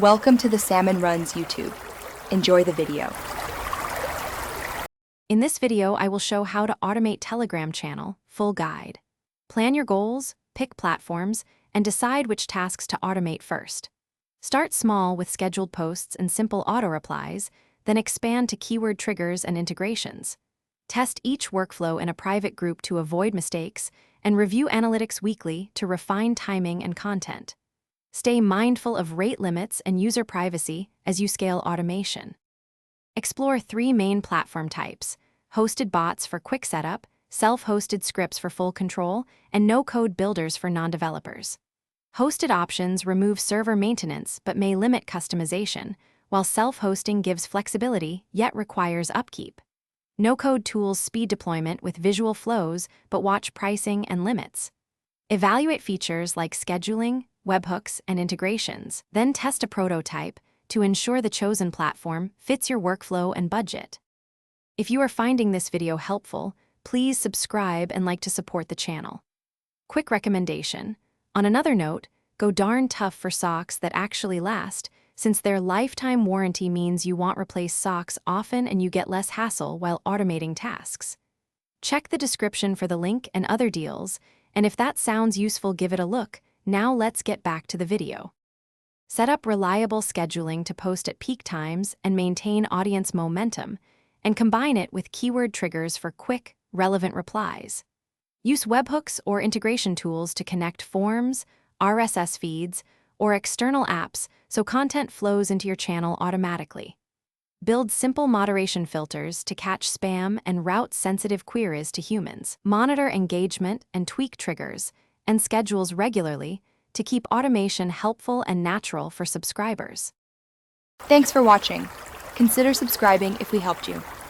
Welcome to the Salmon Runs YouTube. Enjoy the video. In this video, I will show how to automate Telegram channel, full guide. Plan your goals, pick platforms, and decide which tasks to automate first. Start small with scheduled posts and simple auto-replies, then expand to keyword triggers and integrations. Test each workflow in a private group to avoid mistakes, and review analytics weekly to refine timing and content. Stay mindful of rate limits and user privacy as you scale automation. Explore 3 main platform types: hosted bots for quick setup, self-hosted scripts for full control, and no-code builders for non-developers. Hosted options remove server maintenance but may limit customization, while self-hosting gives flexibility yet requires upkeep. No-code tools speed deployment with visual flows but watch pricing and limits. Evaluate features like scheduling, webhooks, and integrations, then test a prototype to ensure the chosen platform fits your workflow and budget. If you are finding this video helpful, please subscribe and like to support the channel. Quick recommendation. On another note, go darn tough for socks that actually last, since their lifetime warranty means you won't replace socks often and you get less hassle while automating tasks. Check the description for the link and other deals, and if that sounds useful, give it a look. Now let's get back to the video. Set up reliable scheduling to post at peak times and maintain audience momentum, and combine it with keyword triggers for quick, relevant replies. Use webhooks or integration tools to connect forms, RSS feeds, or external apps so content flows into your channel automatically. Build simple moderation filters to catch spam and route sensitive queries to humans. Monitor engagement and tweak triggers and schedules regularly to keep automation helpful and natural for subscribers. Thanks for watching. Consider subscribing if we helped you.